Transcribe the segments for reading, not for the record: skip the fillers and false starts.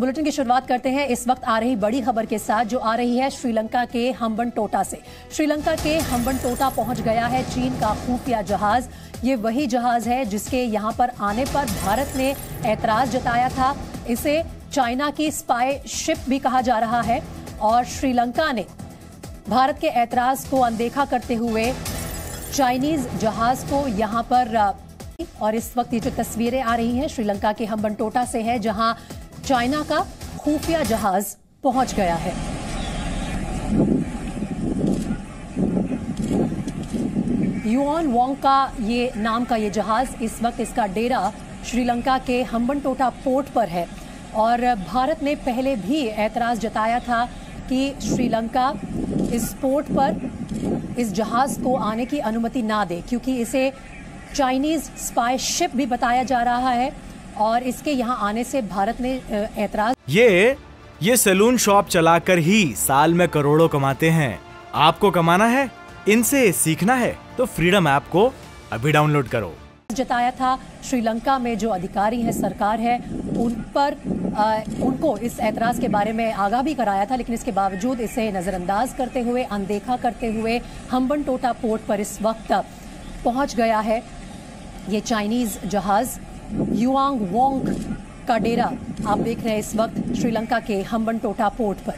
Bulletin की शुरुआत करते हैं इस वक्त आ रही बड़ी खबर के साथ, जो आ रही है श्रीलंका के हम्बनटोटा से। श्रीलंका के हम्बनटोटा पहुंच गया है चीन का खुफिया जहाज। ये वही जहाज है जिसके यहां पर आने पर भारत ने ऐतराज जताया था। इसे चाइना की स्पाई शिप भी कहा जा रहा है और श्रीलंका ने भारत के ऐतराज को अनदेखा करते हुए चाइनीज जहाज को यहां पर और इस वक्त ये जो तस्वीरें आ रही हैं श्रीलंका के हम्बनटोटा से है, जहां चाइना का खुफिया जहाज पहुंच गया है। युआन वोंग का ये नाम का ये जहाज, इस वक्त इसका डेरा श्रीलंका के हम्बनटोटा पोर्ट पर है और भारत ने पहले भी ऐतराज जताया था कि श्रीलंका इस पोर्ट पर इस जहाज को आने की अनुमति ना दे, क्योंकि इसे चाइनीज स्पाई शिप भी बताया जा रहा है और इसके यहां आने से भारत ने ऐतराज। ये सैलून शॉप चलाकर ही साल में करोड़ों कमाते हैं। आपको कमाना है, इनसे सीखना है तो फ्रीडम ऐप को अभी डाउनलोड करो। जताया था श्रीलंका में जो अधिकारी हैं, सरकार है, उन पर उनको इस ऐतराज के बारे में आगाह भी कराया था, लेकिन इसके बावजूद इसे नजरअंदाज करते हुए, अनदेखा करते हुए हम्बनटोटा पोर्ट पर इस वक्त पहुंच गया है ये चाइनीज जहाज। युआन वोंग का डेरा आप देख रहे हैं इस वक्त श्रीलंका के हम्बनटोटा पोर्ट पर।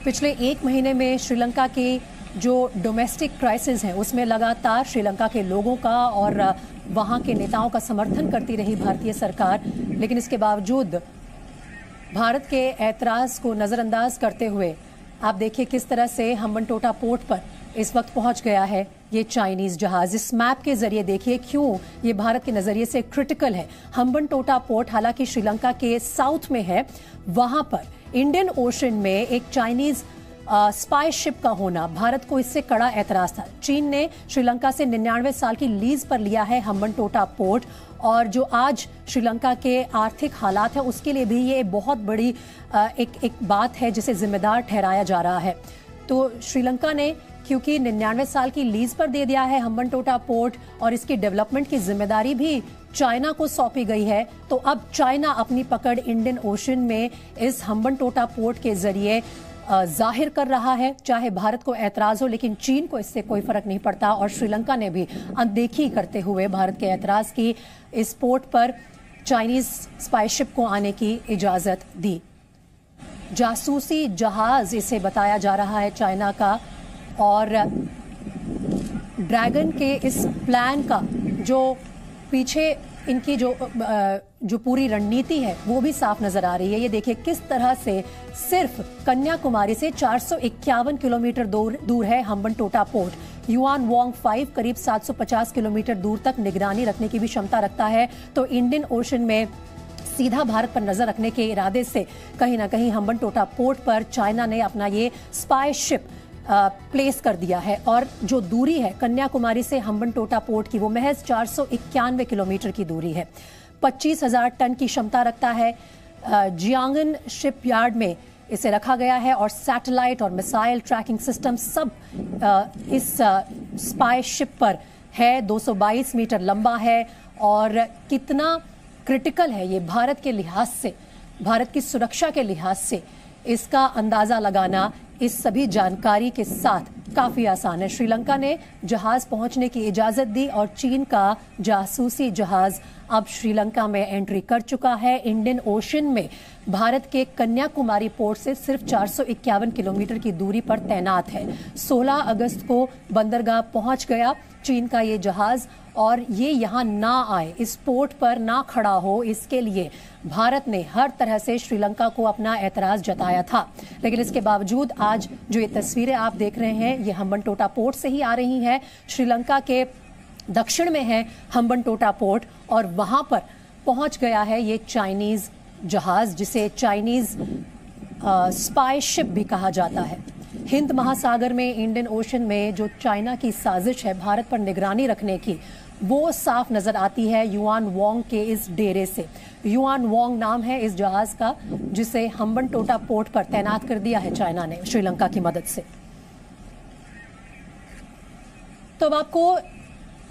पिछले एक महीने में श्रीलंका के जो डोमेस्टिक क्राइसिस है उसमें लगातार श्रीलंका के लोगों का और वहां के नेताओं का समर्थन करती रही भारतीय सरकार, लेकिन इसके बावजूद भारत के ऐतराज को नजरअंदाज करते हुए आप देखिए किस तरह से हम्बनटोटा पोर्ट पर इस वक्त पहुंच गया है ये चाइनीज जहाज। इस मैप के जरिए देखिए क्यों ये भारत के नजरिए से क्रिटिकल है। हम्बनटोटा पोर्ट हालांकि श्रीलंका के साउथ में है, वहां पर इंडियन ओशन में एक चाइनीज स्पाई शिप का होना भारत को इससे कड़ा ऐतराज था। चीन ने श्रीलंका से 99 साल की लीज पर लिया है हम्बनटोटा पोर्ट और जो आज श्रीलंका के आर्थिक हालात है उसके लिए भी ये बहुत बड़ी एक बात है जिसे जिम्मेदार ठहराया जा रहा है। तो श्रीलंका ने क्योंकि 99 साल की लीज पर दे दिया है हम्बनटोटा पोर्ट और इसकी डेवलपमेंट की जिम्मेदारी भी चाइना को सौंपी गई है, तो अब चाइना अपनी पकड़ इंडियन ओशन में इस हम्बनटोटा पोर्ट के जरिए जाहिर कर रहा है। चाहे भारत को ऐतराज हो, लेकिन चीन को इससे कोई फर्क नहीं पड़ता और श्रीलंका ने भी अनदेखी करते हुए भारत के ऐतराज की इस पोर्ट पर चाइनीज स्पाई शिप को आने की इजाजत दी। जासूसी जहाज इसे बताया जा रहा है चाइना का, और ड्रैगन के इस प्लान का जो पीछे इनकी जो पूरी रणनीति है वो भी साफ नजर आ रही है। ये देखिए किस तरह से सिर्फ कन्याकुमारी से 451 किलोमीटर दूर है हम्बनटोटा पोर्ट। युआन वोंग 5 करीब 750 किलोमीटर दूर तक निगरानी रखने की भी क्षमता रखता है, तो इंडियन ओशन में सीधा भारत पर नजर रखने के इरादे से कहीं ना कहीं हम्बनटोटा पोर्ट पर चाइना ने अपना ये स्पाई शिप प्लेस कर दिया है। और जो दूरी है कन्याकुमारी से हम्बनटोटा पोर्ट की वो महज 491 किलोमीटर की दूरी है। 25,000 टन की क्षमता रखता है। जियांगन शिपयार्ड में इसे रखा गया है और सैटेलाइट और मिसाइल ट्रैकिंग सिस्टम सब इस स्पाई शिप पर है। 222 मीटर लंबा है और कितना क्रिटिकल है ये भारत के लिहाज से, भारत की सुरक्षा के लिहाज से इसका अंदाजा लगाना इस सभी जानकारी के साथ काफी आसान है। श्रीलंका ने जहाज पहुंचने की इजाजत दी और चीन का जासूसी जहाज अब श्रीलंका में एंट्री कर चुका है। इंडियन ओशन में भारत के कन्याकुमारी पोर्ट से सिर्फ 451 किलोमीटर की दूरी पर तैनात है। 16 अगस्त को बंदरगाह पहुंच गया चीन का ये जहाज और ये यहाँ ना आए, इस पोर्ट पर ना खड़ा हो, इसके लिए भारत ने हर तरह से श्रीलंका को अपना ऐतराज जताया था। लेकिन इसके बावजूद आज जो ये तस्वीरें आप देख रहे हैं ये हम्बनटोटा पोर्ट से ही आ रही हैं। श्रीलंका के दक्षिण में है हम्बनटोटा पोर्ट और वहां पर पहुंच गया है ये चाइनीज जहाज जिसे चाइनीज स्पाई शिप भी कहा जाता है। हिंद महासागर में, इंडियन ओशन में जो चाइना की साजिश है भारत पर निगरानी रखने की, वो साफ नजर आती है युआन वोंग के इस डेरे से। युआन वोंग नाम है इस जहाज का जिसे हम्बनटोटा पोर्ट पर तैनात कर दिया है चाइना ने श्रीलंका की मदद से। तो अब आपको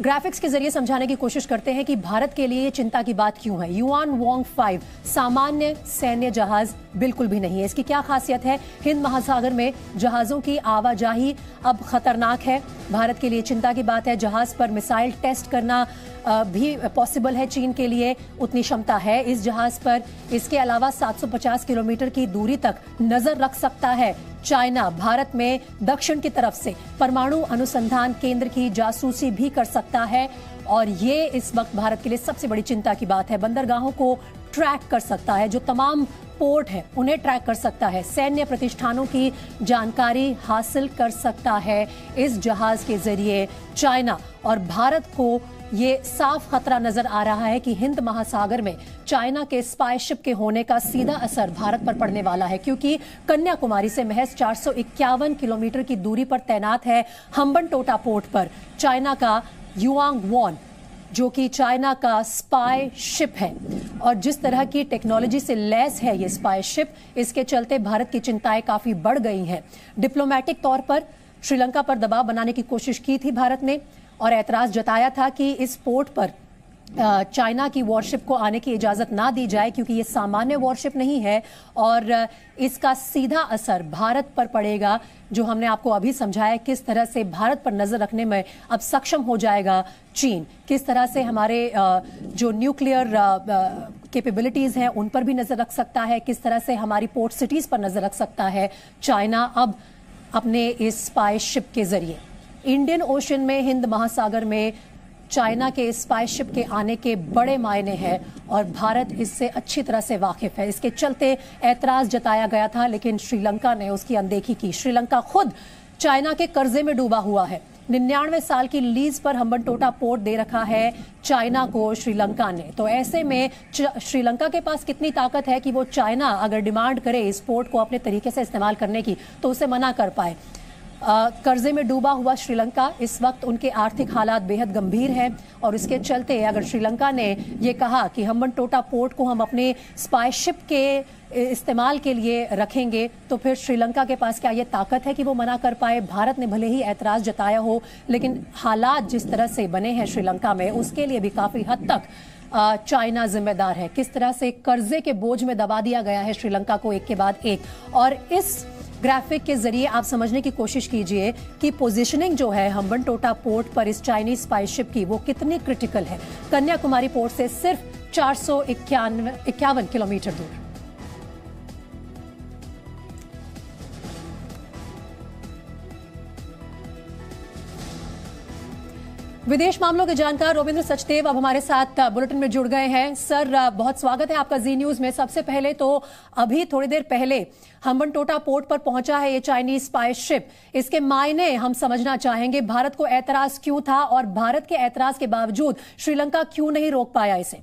ग्राफिक्स के जरिए समझाने की कोशिश करते हैं कि भारत के लिए चिंता की बात क्यों है। युआन वोंग 5 सामान्य सैन्य जहाज बिल्कुल भी नहीं है। इसकी क्या खासियत है? हिंद महासागर में जहाजों की आवाजाही अब खतरनाक है। भारत के लिए चिंता की बात है। जहाज पर मिसाइल टेस्ट करना भी पॉसिबल है। चीन के लिए उतनी क्षमता है इस जहाज पर। इसके अलावा 750 किलोमीटर की दूरी तक नजर रख सकता है चाइना। भारत में दक्षिण की तरफ से परमाणु अनुसंधान केंद्र की जासूसी भी कर सकता है और ये इस वक्त भारत के लिए सबसे बड़ी चिंता की बात है। बंदरगाहों को ट्रैक कर सकता है, जो तमाम पोर्ट है उन्हें ट्रैक कर सकता है, सैन्य प्रतिष्ठानों की जानकारी हासिल कर सकता है इस जहाज के जरिए चाइना। और भारत को ये साफ खतरा नजर आ रहा है कि हिंद महासागर में चाइना के स्पाई शिप के होने का सीधा असर भारत पर पड़ने वाला है, क्योंकि कन्याकुमारी से महज 451 किलोमीटर की दूरी पर तैनात है हम्बनटोटा पोर्ट पर चाइना का युआंग वॉन, जो कि चाइना का स्पाई शिप है। और जिस तरह की टेक्नोलॉजी से लैस है ये स्पाई शिप, इसके चलते भारत की चिंताएं काफी बढ़ गई हैं। डिप्लोमेटिक तौर पर श्रीलंका पर दबाव बनाने की कोशिश की थी भारत ने और ऐतराज जताया था कि इस पोर्ट पर चाइना की वॉरशिप को आने की इजाजत ना दी जाए, क्योंकि ये सामान्य वॉरशिप नहीं है और इसका सीधा असर भारत पर पड़ेगा, जो हमने आपको अभी समझाया किस तरह से भारत पर नजर रखने में अब सक्षम हो जाएगा चीन, किस तरह से हमारे जो न्यूक्लियर कैपेबिलिटीज हैं उन पर भी नजर रख सकता है, किस तरह से हमारी पोर्ट सिटीज पर नजर रख सकता है चाइना अब अपने इस स्पाई शिप के जरिए। इंडियन ओशन में, हिंद महासागर में चाइना के स्पाई शिप के आने के बड़े मायने हैं और भारत इससे अच्छी तरह से वाकिफ है। इसके चलते ऐतराज जताया गया था, लेकिन श्रीलंका ने उसकी अनदेखी की। श्रीलंका खुद चाइना के कर्जे में डूबा हुआ है। 99 साल की लीज पर हम्बनटोटा पोर्ट दे रखा है चाइना को श्रीलंका ने। तो ऐसे में श्रीलंका के पास कितनी ताकत है कि वो चाइना अगर डिमांड करे इस पोर्ट को अपने तरीके से इस्तेमाल करने की तो उसे मना कर पाए। कर्जे में डूबा हुआ श्रीलंका, इस वक्त उनके आर्थिक हालात बेहद गंभीर हैं और इसके चलते अगर श्रीलंका ने ये कहा कि हम्बनटोटा पोर्ट को हम अपने स्पाई शिप के इस्तेमाल के लिए रखेंगे, तो फिर श्रीलंका के पास क्या ये ताकत है कि वो मना कर पाए? भारत ने भले ही ऐतराज जताया हो, लेकिन हालात जिस तरह से बने हैं श्रीलंका में, उसके लिए भी काफी हद तक चाइना जिम्मेदार है। किस तरह से कर्जे के बोझ में दबा दिया गया है श्रीलंका को एक के बाद एक। और इस ग्राफिक के जरिए आप समझने की कोशिश कीजिए कि पोजीशनिंग जो है हम्बनटोटा पोर्ट पर इस चाइनीज स्पाई शिप की, वो कितनी क्रिटिकल है। कन्याकुमारी पोर्ट से सिर्फ 451 किलोमीटर दूर। विदेश मामलों के जानकार रविंद्र सचदेव अब हमारे साथ बुलेटिन में जुड़ गए हैं। सर, बहुत स्वागत है आपका जी न्यूज में। सबसे पहले तो अभी थोड़ी देर पहले हम्बनटोटा पोर्ट पर पहुंचा है ये चाइनीज स्पाई शिप, इसके मायने हम समझना चाहेंगे। भारत को ऐतराज क्यों था और भारत के ऐतराज के बावजूद श्रीलंका क्यों नहीं रोक पाया इसे?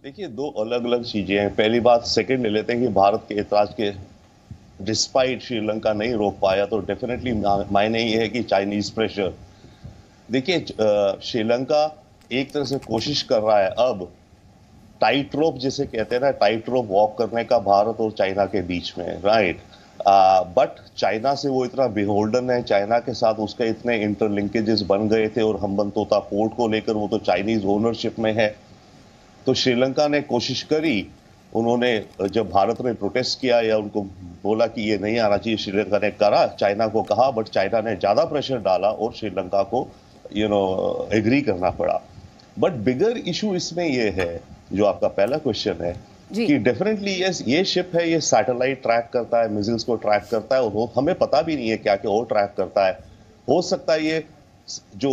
देखिए, दो अलग अलग चीजें हैं। पहली बात, सेकंड ले लेते हैं कि भारत के ऐतराज के डिस्पाइट श्रीलंका नहीं रोक पाया, तो डेफिनेटली मायने ये है कि चाइनीज प्रेशर। देखिए, श्रीलंका एक तरह से कोशिश कर रहा है अब टाइट रोप जिसे कहते हैं ना, टाइट रोप वॉक करने का भारत और चाइना के बीच में, राइट। बट चाइना से वो इतना बिहोल्डन है, चाइना के साथ उसके इतने इंटरलिंकेजेस बन गए थे और हम्बनटोटा पोर्ट को लेकर वो तो चाइनीज ओनरशिप में है। तो श्रीलंका ने कोशिश करी, उन्होंने जब भारत ने प्रोटेस्ट किया या उनको बोला कि ये नहीं आना चाहिए, श्रीलंका ने करा, चाइना को कहा, बट चाइना ने ज्यादा प्रेशर डाला और श्रीलंका को एग्री करना पड़ा। बट बिगर इशू इसमें ये है, जो आपका पहला क्वेश्चन है, कि डेफिनेटली ये शिप है, ये सैटेलाइट ट्रैक करता है, मिसाइल्स को ट्रैक करता है और हमें पता भी नहीं है क्या क्या और ट्रैक करता है। हो सकता है ये जो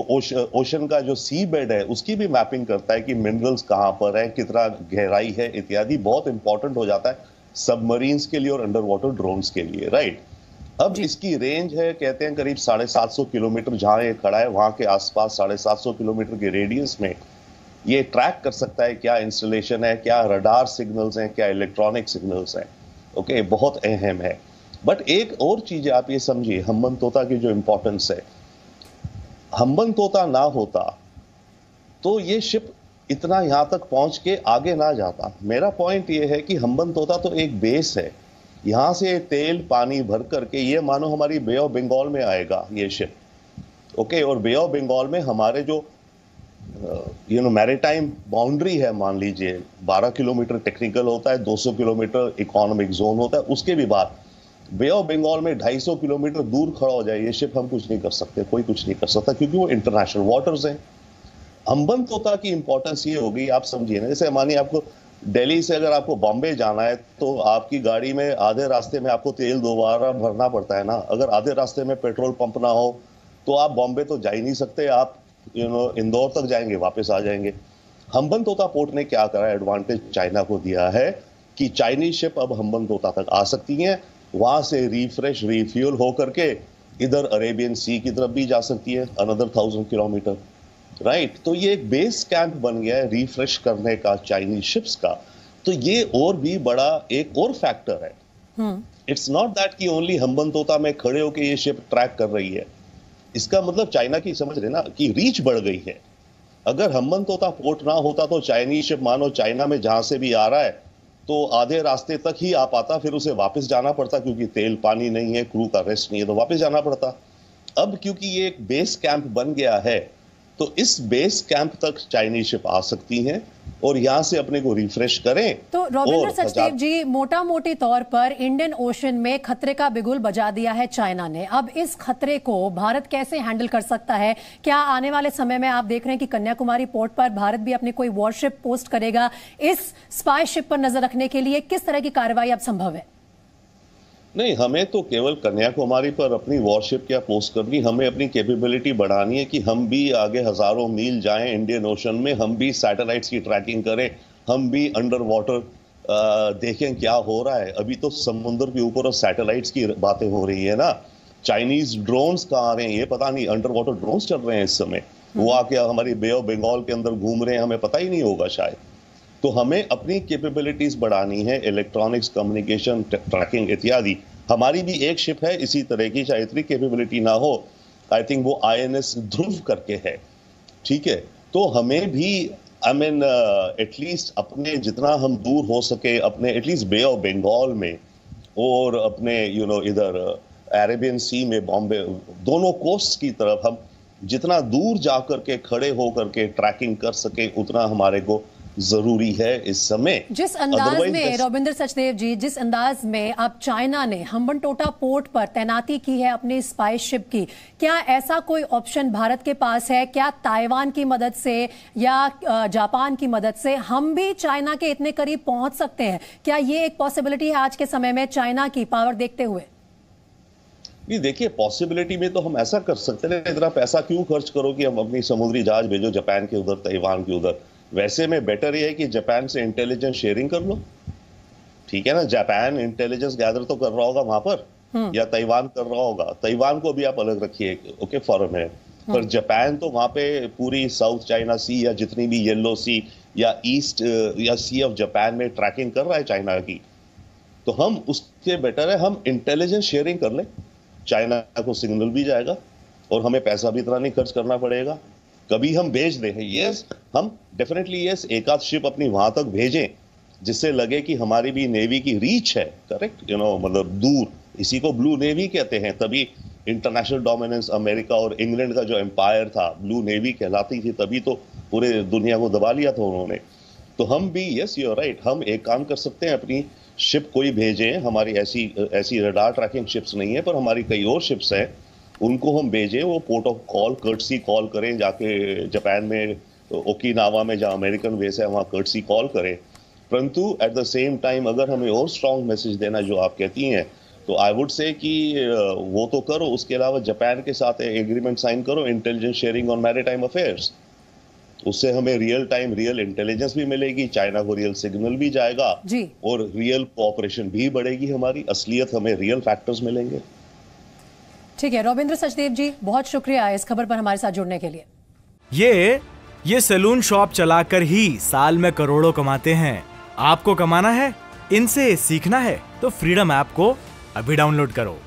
ओशन का जो सी बेड है उसकी भी मैपिंग करता है कि मिनरल्स कहाँ पर है, कितना गहराई है इत्यादि। बहुत इंपॉर्टेंट हो जाता है सबमरीन्स के लिए और अंडर वाटर ड्रोन्स के लिए, राइट। अब इसकी रेंज है, कहते हैं करीब 750 किलोमीटर। जहां ये खड़ा है वहां के आसपास 750 किलोमीटर के रेडियस में ये ट्रैक कर सकता है क्या इंस्टॉलेशन है, क्या रडार सिग्नल्स हैं, क्या इलेक्ट्रॉनिक सिग्नल्स हैं। ओके, बहुत अहम है। बट एक और चीज आप ये समझिए, हम्बनटोटा की जो इंपॉर्टेंस है, हम्बनटोटा ना होता तो ये शिप इतना यहां तक पहुंच के आगे ना जाता। मेरा पॉइंट ये है कि हम्बनटोटा तो एक बेस है, यहां से तेल पानी भर करके ये मानो हमारी बे ऑफ बंगाल में आएगा ये शिप, ओके, और बे ऑफ बंगाल में हमारे जो मैरीटाइम बाउंड्री है, मान लीजिए 12 किलोमीटर टेक्निकल होता है, 200 किलोमीटर इकोनॉमिक जोन होता है, उसके भी बाद बे ऑफ बंगाल में 250 किलोमीटर दूर खड़ा हो जाए ये शिप, हम कुछ नहीं कर सकते, कोई कुछ नहीं कर सकता, क्योंकि वो इंटरनेशनल वाटर्स हैं। हम्बनतोता की इंपॉर्टेंस ये होगी, आप समझिए ना, जैसे मानिए आपको दिल्ली से अगर आपको बॉम्बे जाना है तो आपकी गाड़ी में आधे रास्ते में आपको तेल दोबारा भरना पड़ता है ना। अगर आधे रास्ते में पेट्रोल पंप ना हो तो आप बॉम्बे तो जा ही नहीं सकते, आप इंदौर तक जाएंगे, वापस आ जाएंगे। हम्बनतोता पोर्ट ने क्या करा, एडवांटेज चाइना को दिया है कि चाइनीज शिप अब हम्बनतोता तक आ सकती हैं, वहां से रिफ्रेश रिफ्यूल होकर के इधर अरेबियन सी की तरफ भी जा सकती है, अनदर 1000 किलोमीटर, राइट। तो ये एक बेस कैंप बन गया है रिफ्रेश करने का चाइनीज शिप्स का। तो ये और भी बड़ा एक और फैक्टर है। इट्स नॉट दैट कि ओनली हम्बनतोता में खड़े होकर ये शिप ट्रैक कर रही है, इसका मतलब चाइना की, समझ रहे ना, कि रीच बढ़ गई है। अगर हम्बनतोता पोर्ट ना होता तो चाइनीज शिप मानो चाइना में जहां से भी आ रहा है तो आधे रास्ते तक ही आ पाता, फिर उसे वापस जाना पड़ता, क्योंकि तेल पानी नहीं है, क्रू का रेस्ट नहीं है, तो वापस जाना पड़ता। अब क्योंकि ये एक बेस कैंप बन गया है तो इस बेस कैंप तक चाइनीज शिप आ सकती हैं और यहां से अपने को रिफ्रेश करें। तो रविंद्र सचदेव जी, मोटा मोटी तौर पर इंडियन ओशन में खतरे का बिगुल बजा दिया है चाइना ने। अब इस खतरे को भारत कैसे हैंडल कर सकता है? क्या आने वाले समय में आप देख रहे हैं कि कन्याकुमारी पोर्ट पर भारत भी अपनी कोई वॉरशिप पोस्ट करेगा इस स्पाई शिप पर नजर रखने के लिए? किस तरह की कार्रवाई अब संभव है? नहीं, हमें तो केवल कन्याकुमारी पर अपनी वॉरशिप क्या पोस्ट करनी, हमें अपनी कैपेबिलिटी बढ़ानी है कि हम भी आगे हजारों मील जाएं इंडियन ओशन में, हम भी सैटेलाइट्स की ट्रैकिंग करें, हम भी अंडर वाटर देखें क्या हो रहा है। अभी तो समुद्र के ऊपर सैटेलाइट्स की बातें हो रही है ना, चाइनीज ड्रोन्स कहाँ आ रहे हैं ये पता नहीं, अंडर वाटर ड्रोन्स चल रहे हैं इस समय, वो आके हमारी बे ऑफ बंगाल के अंदर घूम रहे हैं, हमें पता ही नहीं होगा शायद। तो हमें अपनी कैपेबिलिटीज बढ़ानी है, इलेक्ट्रॉनिक्स, कम्युनिकेशन, ट्रैकिंग इत्यादि। हमारी भी एक शिप है इसी तरह की, चाहे इतनी कैपेबिलिटी ना हो, आई थिंक वो INS ध्रुव करके है, ठीक है। तो हमें भी एटलीस्ट अपने जितना हम दूर हो सके अपने एटलीस्ट बे ऑफ बंगाल में और अपने इधर अरेबियन सी में, बॉम्बे, दोनों कोस्ट की तरफ हम जितना दूर जाकर के खड़े होकर के ट्रैकिंग कर सके उतना हमारे को जरूरी है इस समय। जिस अंदाज में रविंद्र सचदेव जी, जिस अंदाज में अब चाइना ने हम्बनटोटा पोर्ट पर तैनाती की है अपनी स्पाई शिप की, क्या ऐसा कोई ऑप्शन भारत के पास है? क्या ताइवान की मदद से या जापान की मदद से हम भी चाइना के इतने करीब पहुंच सकते हैं? क्या ये एक पॉसिबिलिटी है आज के समय में चाइना की पावर देखते हुए? नहीं, देखिए, पॉसिबिलिटी में तो हम ऐसा कर सकते हैं, इतना पैसा क्यों खर्च करो कि हम अपनी समुद्री जहाज भेजो जापान के उधर, ताइवान के उधर। वैसे में बेटर ये है कि जापान से इंटेलिजेंस शेयरिंग कर लो, ठीक है ना। जापान इंटेलिजेंस गैदर तो कर रहा होगा वहां पर, या ताइवान कर रहा होगा, ताइवान को भी आप अलग रखिए, ओके, फॉरन है, पर जापान तो वहां पे पूरी साउथ चाइना सी या जितनी भी येलो सी या ईस्ट या सी ऑफ जापान में ट्रैकिंग कर रहा है चाइना की। तो हम उसके बेटर है हम इंटेलिजेंस शेयरिंग कर ले, चाइना को सिग्नल भी जाएगा और हमें पैसा भी इतना नहीं खर्च करना पड़ेगा। कभी हम भेज दें, यस, हम डेफिनेटली यस, एक आध शिप अपनी वहां तक भेजें जिससे लगे कि हमारी भी नेवी की रीच है, करेक्ट, मतलब दूर, इसी को ब्लू नेवी कहते हैं। तभी इंटरनेशनल डोमिनेंस, अमेरिका और इंग्लैंड का जो एम्पायर था, ब्लू नेवी कहलाती थी, तभी तो पूरे दुनिया को दबा लिया था उन्होंने। तो हम भी, यस, यू आर राइट, हम एक काम कर सकते हैं, अपनी शिप कोई भेजें, हमारी ऐसी रडार ट्रैकिंग शिप्स नहीं है, पर हमारी कई और शिप्स हैं, उनको हम भेजें, वो port of call, courtesy call करें, जाके जापान में ओकिनावा में जहाँ अमेरिकन बेस है वहाँ कर्टसी कॉल करें। परंतु एट द सेम टाइम अगर हमें और स्ट्रॉन्ग मैसेज देना जो आप कहती हैं, तो आई वुड से कि वो तो करो, उसके अलावा जापान के साथ एग्रीमेंट साइन करो, intelligence sharing on maritime affairs. उससे हमें रियल टाइम रियल इंटेलिजेंस भी मिलेगी, चाइना को रियल सिग्नल भी जाएगा और रियल कोऑपरेशन भी बढ़ेगी, हमारी असलियत, हमें रियल फैक्टर्स मिलेंगे। ठीक है, रविंद्र सचदेव जी, बहुत शुक्रिया इस खबर पर हमारे साथ जुड़ने के लिए। ये सैलून शॉप चलाकर ही साल में करोड़ों कमाते हैं। आपको कमाना है, इनसे सीखना है, तो फ्रीडम ऐप को अभी डाउनलोड करो।